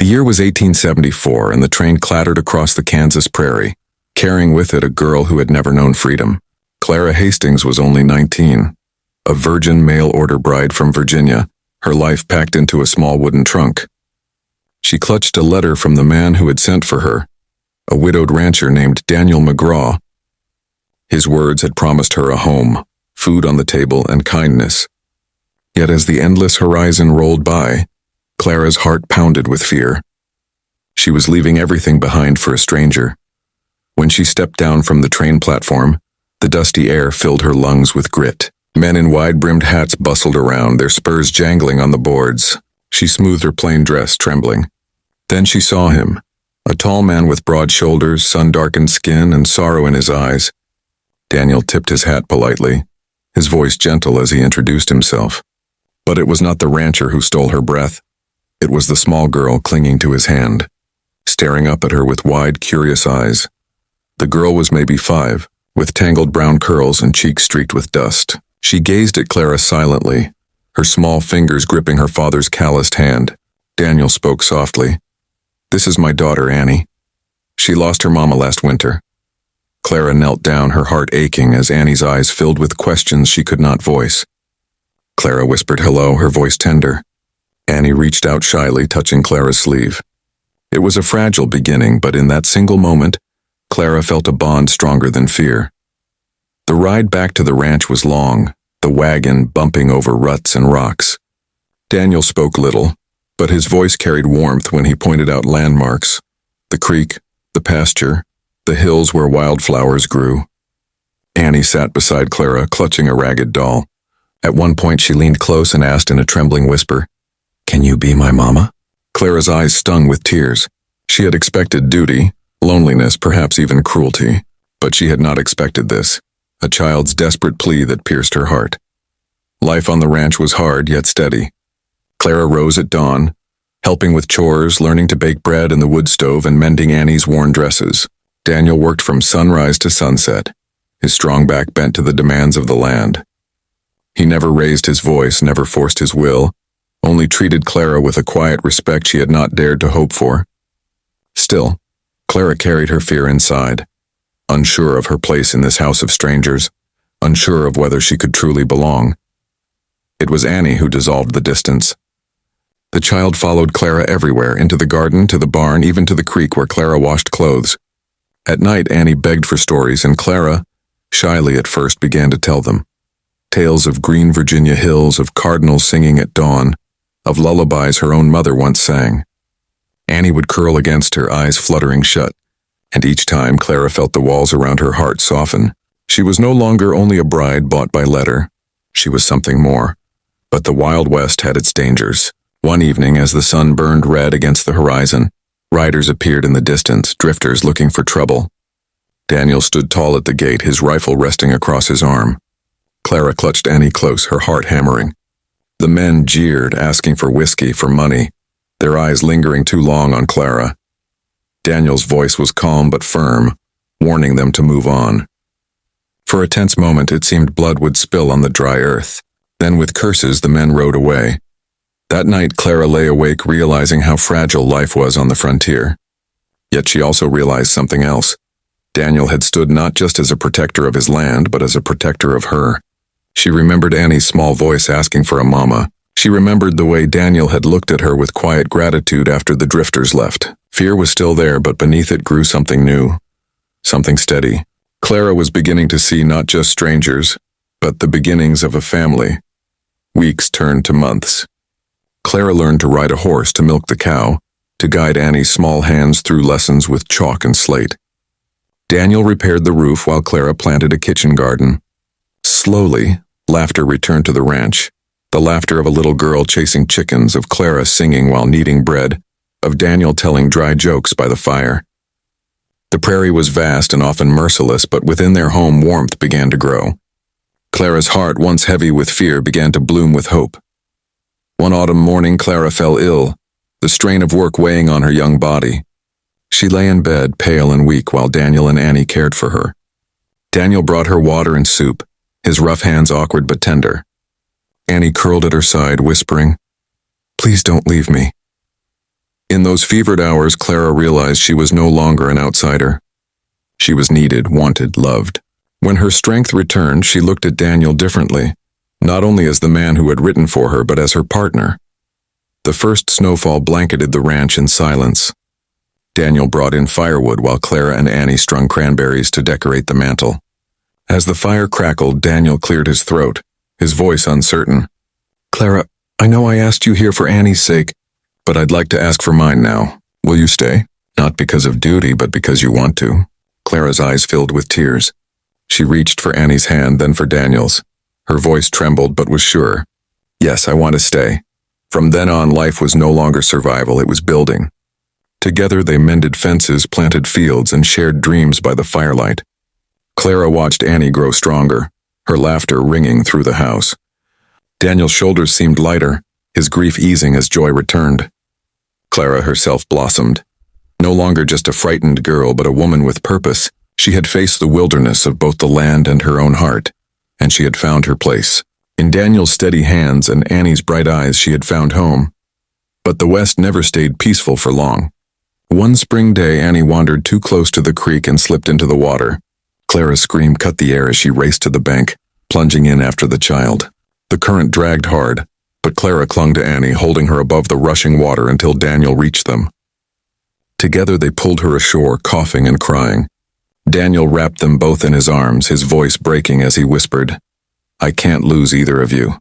year was 1874, and the train clattered across the Kansas prairie, carrying with it a girl who had never known freedom. Clara Hastings was only 19, a virgin mail-order bride from Virginia, her life packed into a small wooden trunk. She clutched a letter from the man who had sent for her, a widowed rancher named Daniel McGraw. His words had promised her a home, food on the table, and kindness. Yet as the endless horizon rolled by, Clara's heart pounded with fear. She was leaving everything behind for a stranger. When she stepped down from the train platform, the dusty air filled her lungs with grit. Men in wide-brimmed hats bustled around, their spurs jangling on the boards. She smoothed her plain dress, trembling. Then she saw him, a tall man with broad shoulders, sun-darkened skin, and sorrow in his eyes. Daniel tipped his hat politely, his voice gentle as he introduced himself. But it was not the rancher who stole her breath. It was the small girl clinging to his hand, staring up at her with wide, curious eyes. The girl was maybe 5, with tangled brown curls and cheeks streaked with dust. She gazed at Clara silently, her small fingers gripping her father's calloused hand. Daniel spoke softly. "This is my daughter, Annie. She lost her mama last winter." Clara knelt down, her heart aching as Annie's eyes filled with questions she could not voice. Clara whispered hello, her voice tender. Annie reached out shyly, touching Clara's sleeve. It was a fragile beginning, but in that single moment, Clara felt a bond stronger than fear. The ride back to the ranch was long, the wagon bumping over ruts and rocks. Daniel spoke little, but his voice carried warmth when he pointed out landmarks: the creek, the pasture, the hills where wildflowers grew. Annie sat beside Clara, clutching a ragged doll. At one point she leaned close and asked in a trembling whisper, "Can you be my mama?" Clara's eyes stung with tears. She had expected duty, loneliness, perhaps even cruelty. But she had not expected this, a child's desperate plea that pierced her heart. Life on the ranch was hard yet steady. Clara rose at dawn, helping with chores, learning to bake bread in the wood stove, and mending Annie's worn dresses. Daniel worked from sunrise to sunset, his strong back bent to the demands of the land. He never raised his voice, never forced his will, only treated Clara with a quiet respect she had not dared to hope for. Still, Clara carried her fear inside, unsure of her place in this house of strangers, unsure of whether she could truly belong. It was Annie who dissolved the distance. The child followed Clara everywhere, into the garden, to the barn, even to the creek where Clara washed clothes. At night, Annie begged for stories, and Clara, shyly at first, began to tell them. Tales of green Virginia hills, of cardinals singing at dawn, of lullabies her own mother once sang. Annie would curl against her, eyes fluttering shut, and each time Clara felt the walls around her heart soften. She was no longer only a bride bought by letter. She was something more. But the Wild West had its dangers. One evening, as the sun burned red against the horizon, riders appeared in the distance, drifters looking for trouble. Daniel stood tall at the gate, his rifle resting across his arm. Clara clutched Annie close, her heart hammering. The men jeered, asking for whiskey, for money, their eyes lingering too long on Clara. Daniel's voice was calm but firm, warning them to move on. For a tense moment, it seemed blood would spill on the dry earth. Then with curses, the men rode away. That night, Clara lay awake, realizing how fragile life was on the frontier. Yet she also realized something else. Daniel had stood not just as a protector of his land, but as a protector of her. She remembered Annie's small voice asking for a mama. She remembered the way Daniel had looked at her with quiet gratitude after the drifters left. Fear was still there, but beneath it grew something new, something steady. Clara was beginning to see not just strangers, but the beginnings of a family. Weeks turned to months. Clara learned to ride a horse, to milk the cow, to guide Annie's small hands through lessons with chalk and slate. Daniel repaired the roof while Clara planted a kitchen garden. Slowly, laughter returned to the ranch, the laughter of a little girl chasing chickens, of Clara singing while kneading bread, of Daniel telling dry jokes by the fire. The prairie was vast and often merciless, but within their home warmth began to grow. Clara's heart, once heavy with fear, began to bloom with hope. One autumn morning, Clara fell ill, the strain of work weighing on her young body. She lay in bed, pale and weak, while Daniel and Annie cared for her. Daniel brought her water and soup, his rough hands awkward but tender. Annie curled at her side, whispering, "Please don't leave me." In those fevered hours, Clara realized she was no longer an outsider. She was needed, wanted, loved. When her strength returned, she looked at Daniel differently, not only as the man who had written for her, but as her partner. The first snowfall blanketed the ranch in silence. Daniel brought in firewood while Clara and Annie strung cranberries to decorate the mantel. As the fire crackled, Daniel cleared his throat, his voice uncertain. "Clara, I know I asked you here for Annie's sake, but I'd like to ask for mine now. Will you stay? Not because of duty, but because you want to." Clara's eyes filled with tears. She reached for Annie's hand, then for Daniel's. Her voice trembled but was sure. "Yes, I want to stay." From then on, life was no longer survival, it was building. Together they mended fences, planted fields, and shared dreams by the firelight. Clara watched Annie grow stronger, her laughter ringing through the house. Daniel's shoulders seemed lighter, his grief easing as joy returned. Clara herself blossomed. No longer just a frightened girl, but a woman with purpose. She had faced the wilderness of both the land and her own heart, and she had found her place. In Daniel's steady hands and Annie's bright eyes, she had found home. But the West never stayed peaceful for long. One spring day, Annie wandered too close to the creek and slipped into the water. Clara's scream cut the air as she raced to the bank, plunging in after the child. The current dragged hard, but Clara clung to Annie, holding her above the rushing water until Daniel reached them. Together they pulled her ashore, coughing and crying. Daniel wrapped them both in his arms, his voice breaking as he whispered, "I can't lose either of you."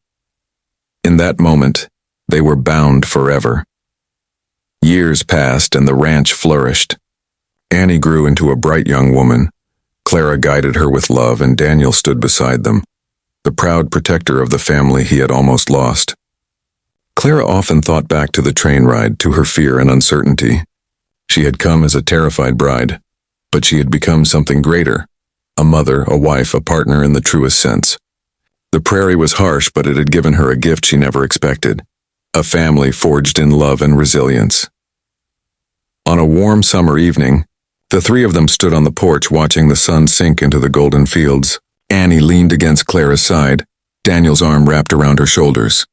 In that moment, they were bound forever. Years passed and the ranch flourished. Annie grew into a bright young woman. Clara guided her with love, and Daniel stood beside them, the proud protector of the family he had almost lost. Clara often thought back to the train ride, to her fear and uncertainty. She had come as a terrified bride, but she had become something greater, a mother, a wife, a partner in the truest sense. The prairie was harsh, but it had given her a gift she never expected, a family forged in love and resilience. On a warm summer evening, the three of them stood on the porch watching the sun sink into the golden fields. Annie leaned against Clara's side, Daniel's arm wrapped around her shoulders.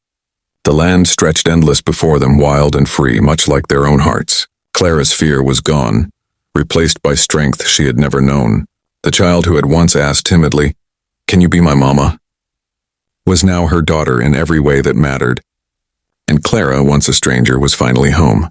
The land stretched endless before them, wild and free, much like their own hearts. Clara's fear was gone, replaced by strength she had never known. The child who had once asked timidly, "Can you be my mama?" was now her daughter in every way that mattered. And Clara, once a stranger, was finally home.